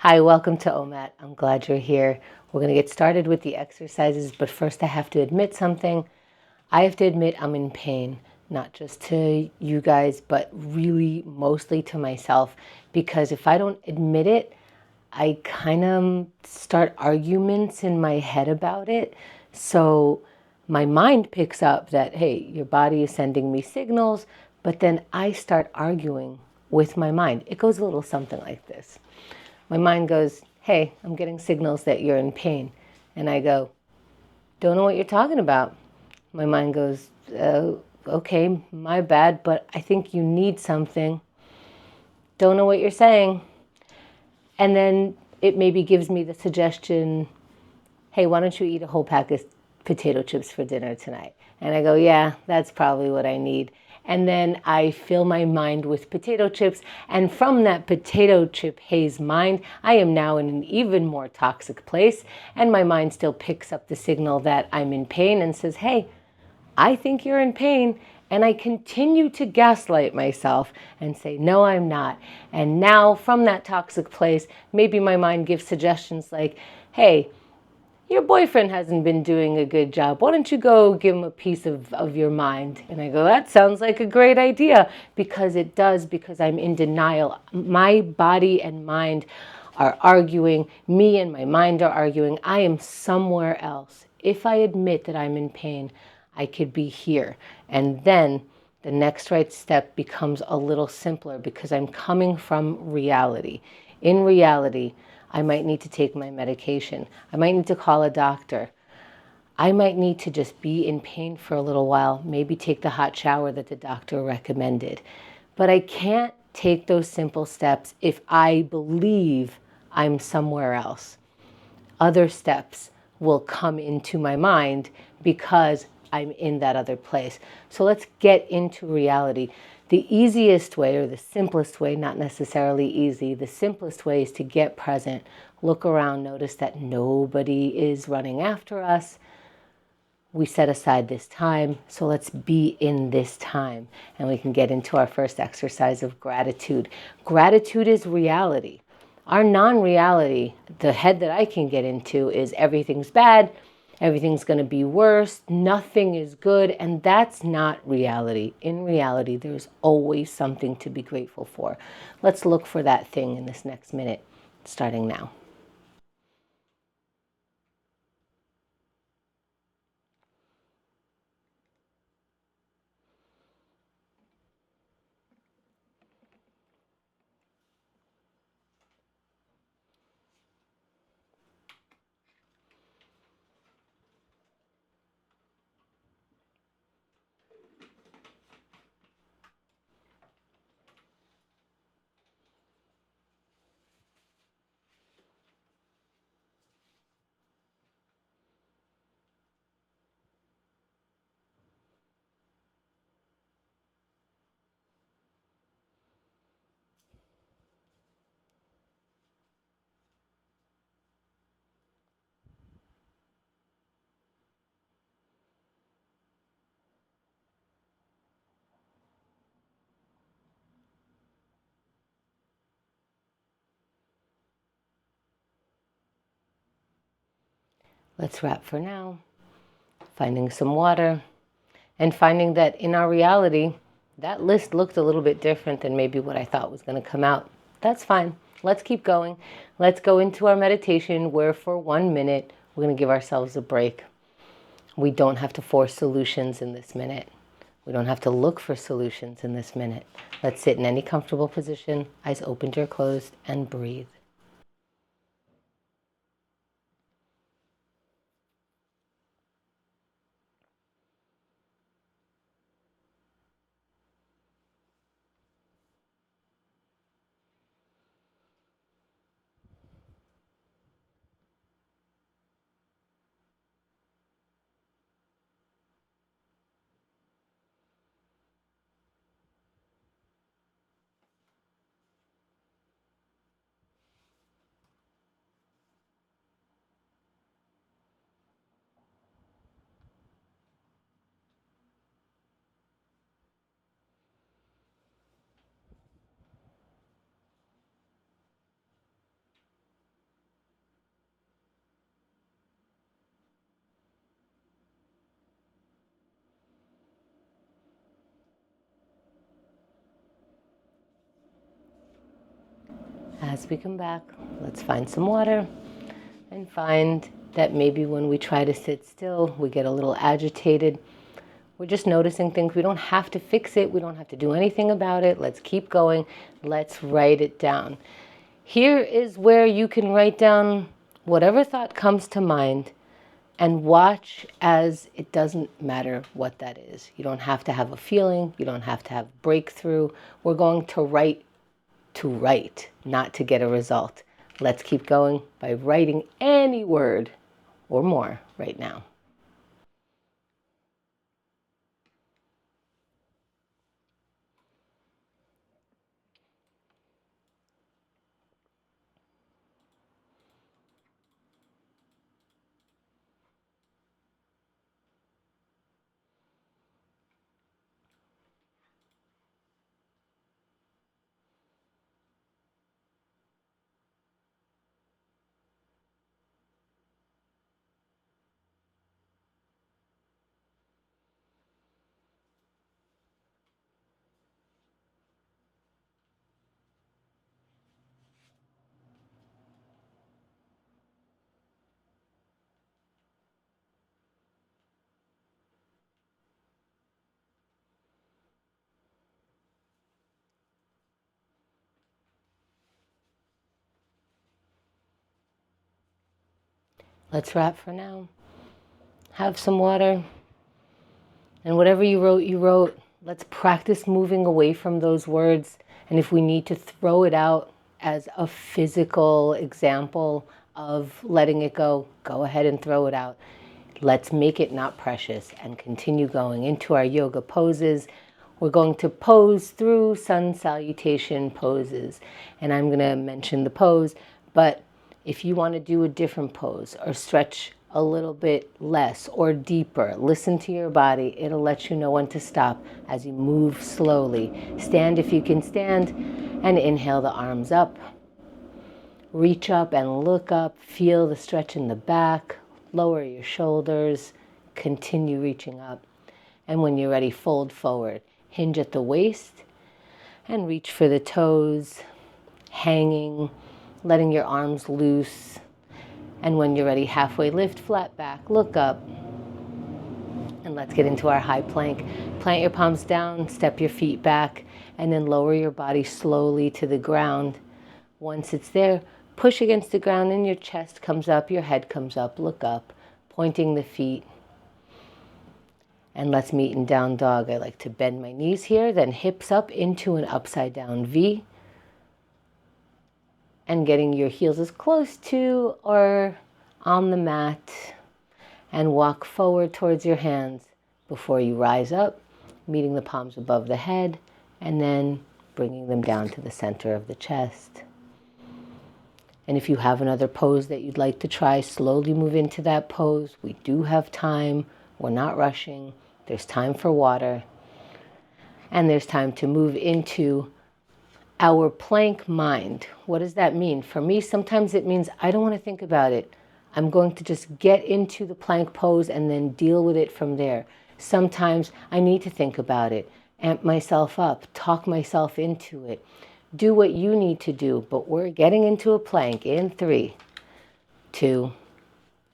Hi, welcome to OMAT. I'm glad you're here. We're going to get started with the exercises, but first I have to admit something. I have to admit I'm in pain, not just to you guys, but really mostly to myself, because if I don't admit it, I kind of start arguments in my head about it. So my mind picks up that, hey, your body is sending me signals, but then I start arguing with my mind. It goes a little something like this. My mind goes, hey, I'm getting signals that you're in pain. And I go, don't know what you're talking about. My mind goes, okay, my bad, but I think you need something. Don't know what you're saying. And then it maybe gives me the suggestion, hey, why don't you eat a whole pack of potato chips for dinner tonight? And I go, yeah, that's probably what I need. And then I fill my mind with potato chips. And from that potato chip haze mind, I am now in an even more toxic place. And my mind still picks up the signal that I'm in pain and says, hey, I think you're in pain. And I continue to gaslight myself and say, no, I'm not. And now from that toxic place, maybe my mind gives suggestions like, hey, your boyfriend hasn't been doing a good job. Why don't you go give him a piece of your mind? And I go, that sounds like a great idea, because it does, because I'm in denial. My body and mind are arguing. Me and my mind are arguing. I am somewhere else. If I admit that I'm in pain, I could be here. And then the next right step becomes a little simpler because I'm coming from reality. In reality, I might need to take my medication. I might need to call a doctor. I might need to just be in pain for a little while, maybe take the hot shower that the doctor recommended. But I can't take those simple steps if I believe I'm somewhere else. Other steps will come into my mind because I'm in that other place. So let's get into reality. The easiest way, or the simplest way, not necessarily easy, the simplest way is to get present. Look around, notice that nobody is running after us. We set aside this time, so let's be in this time. And we can get into our first exercise of gratitude. Gratitude is reality. Our non-reality, the head that I can get into, is everything's bad, everything's going to be worse, nothing is good, and that's not reality. In reality, there's always something to be grateful for. Let's look for that thing in this next minute, starting now. Let's wrap for now. Finding some water, and finding that in our reality, that list looked a little bit different than maybe what I thought was going to come out. That's fine. Let's keep going. Let's go into our meditation where for 1 minute, we're going to give ourselves a break. We don't have to force solutions in this minute. We don't have to look for solutions in this minute. Let's sit in any comfortable position, eyes opened or closed, and breathe. As we come back, let's find some water and find that maybe when we try to sit still, we get a little agitated. We're just noticing things. We don't have to fix it. We don't have to do anything about it. Let's keep going. Let's write it down. Here is where you can write down whatever thought comes to mind and watch as it doesn't matter what that is. You don't have to have a feeling. You don't have to have breakthrough. We're going to write, not to get a result. Let's keep going by writing any word or more right now. Let's wrap for now. Have some water. And whatever you wrote, you wrote. Let's practice moving away from those words. And if we need to throw it out as a physical example of letting it go, go ahead and throw it out. Let's make it not precious and continue going into our yoga poses. We're going to pose through sun salutation poses. And I'm going to mention the pose, but if you want to do a different pose or stretch a little bit less or deeper, listen to your body. It'll let you know when to stop as you move slowly. Stand if you can stand, and inhale the arms up. Reach up and look up. Feel the stretch in the back. Lower your shoulders. Continue reaching up. And when you're ready, fold forward. Hinge at the waist and reach for the toes, hanging, letting your arms loose. And when you're ready, halfway lift, flat back, look up. And let's get into our high plank. Plant your palms down, step your feet back, and then lower your body slowly to the ground. Once it's there, push against the ground and your chest comes up, your head comes up, look up, pointing the feet. And let's meet in down dog. I like to bend my knees here, then hips up into an upside down V. And getting your heels as close to or on the mat, and walk forward towards your hands before you rise up, meeting the palms above the head, and then bringing them down to the center of the chest. And if you have another pose that you'd like to try, slowly move into that pose. We do have time. We're not rushing. There's time for water. And there's time to move into our plank mind. What does that mean? For me, sometimes it means I don't want to think about it. I'm going to just get into the plank pose and then deal with it from there. Sometimes I need to think about it, amp myself up, talk myself into it. Do what you need to do, but we're getting into a plank in 3, 2,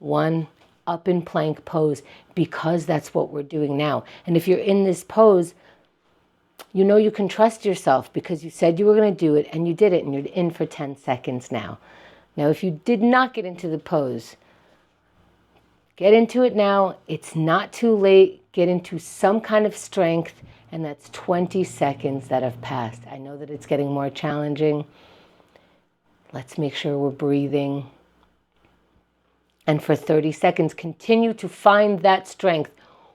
1, up in plank pose, because that's what we're doing now. And if you're in this pose, you know you can trust yourself because you said you were going to do it and you did it, and you're in for 10 seconds now. Now, if you did not get into the pose, get into it now. It's not too late. Get into some kind of strength, and that's 20 seconds that have passed. I know that it's getting more challenging. Let's make sure we're breathing. And for 30 seconds, continue to find that strength,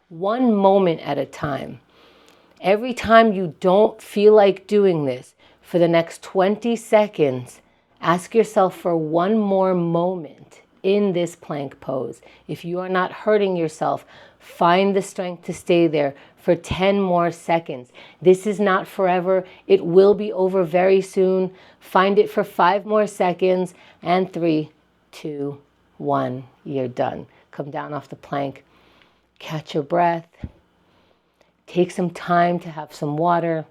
one moment at a time. Every time you don't feel like doing this, for the next 20 seconds, ask yourself for one more moment in this plank pose. If you are not hurting yourself, find the strength to stay there for 10 more seconds. This is not forever. It will be over very soon. Find it for 5 more seconds, and 3, 2, 1, you're done. Come down off the plank, catch your breath. Take some time to have some water.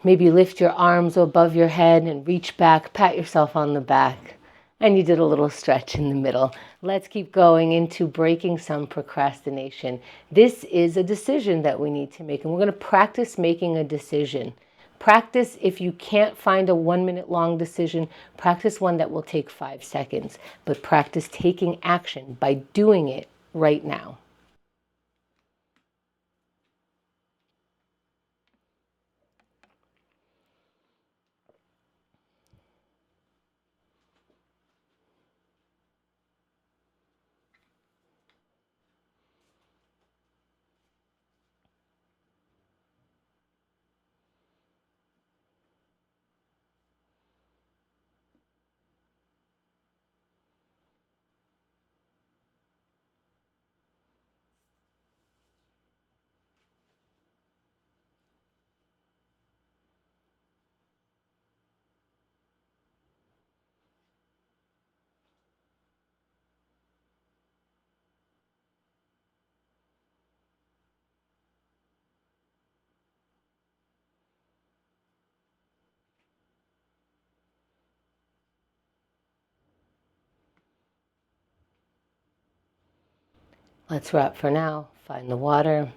Maybe lift your arms above your head and reach back, pat yourself on the back. And you did a little stretch in the middle. Let's keep going into breaking some procrastination. This is a decision that we need to make, and we're going to practice making a decision. Practice, if you can't find a 1 minute long decision, practice one that will take 5 seconds. But practice taking action by doing it right now. Let's wrap for now. Find the water.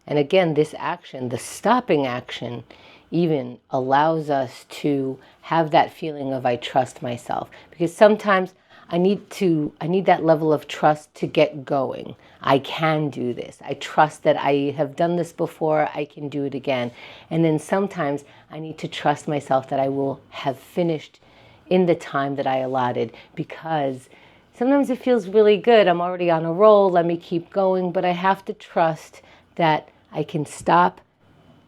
And again, this action, the stopping action, even allows us to have that feeling of I trust myself. Because sometimes I need that level of trust to get going. I can do this. I trust that I have done this before. I can do it again. And then sometimes I need to trust myself that I will have finished in the time that I allotted, because sometimes it feels really good. I'm already on a roll. Let me keep going. But I have to trust that I can stop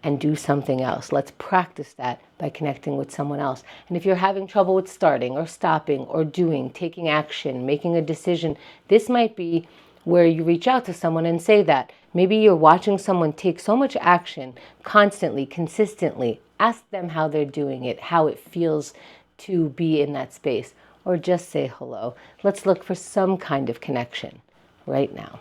and do something else. Let's practice that by connecting with someone else. And if you're having trouble with starting or stopping or doing, taking action, making a decision, this might be where you reach out to someone and say that. Maybe you're watching someone take so much action constantly, consistently. Ask them how they're doing it, how it feels to be in that space, or just say hello. Let's look for some kind of connection right now.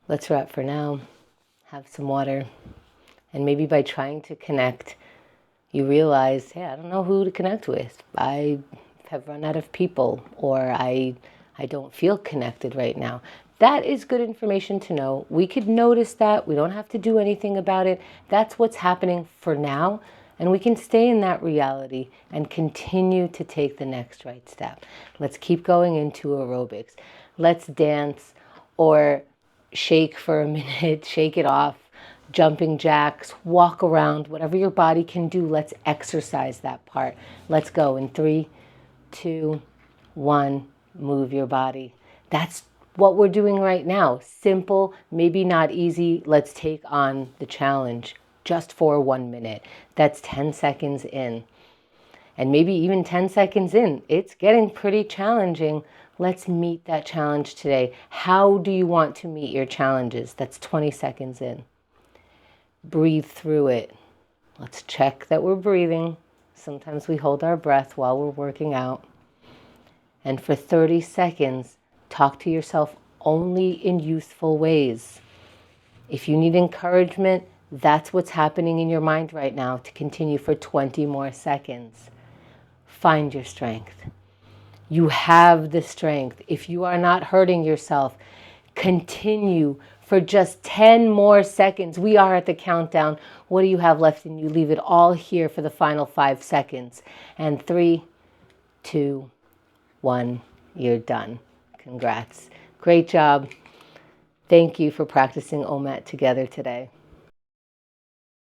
Let's wrap for now. Have some water. And maybe by trying to connect, you realize, hey, I don't know who to connect with. I have run out of people, or I don't feel connected right now. That is good information to know. We could notice that. We don't have to do anything about it. That's what's happening for now. And we can stay in that reality and continue to take the next right step. Let's keep going into aerobics. Let's dance or shake for a minute, shake it off, jumping jacks, walk around, whatever your body can do. Let's exercise that part. Let's go in 3, 2, 1, move your body. That's what we're doing right now. Simple, maybe not easy. Let's take on the challenge just for 1 minute. That's 10 seconds in. And maybe even 10 seconds in, it's getting pretty challenging. Let's meet that challenge today. How do you want to meet your challenges? That's 20 seconds in. Breathe through it. Let's check that we're breathing. Sometimes we hold our breath while we're working out. And for 30 seconds, talk to yourself only in useful ways. If you need encouragement, that's what's happening in your mind right now to continue for 20 more seconds. Find your strength. You have the strength. If you are not hurting yourself, continue for just 10 more seconds. We are at the countdown. What do you have left? And you leave it all here for the final 5 seconds. And 3, 2, 1, you're done. Congrats. Great job. Thank you for practicing OMAT together today.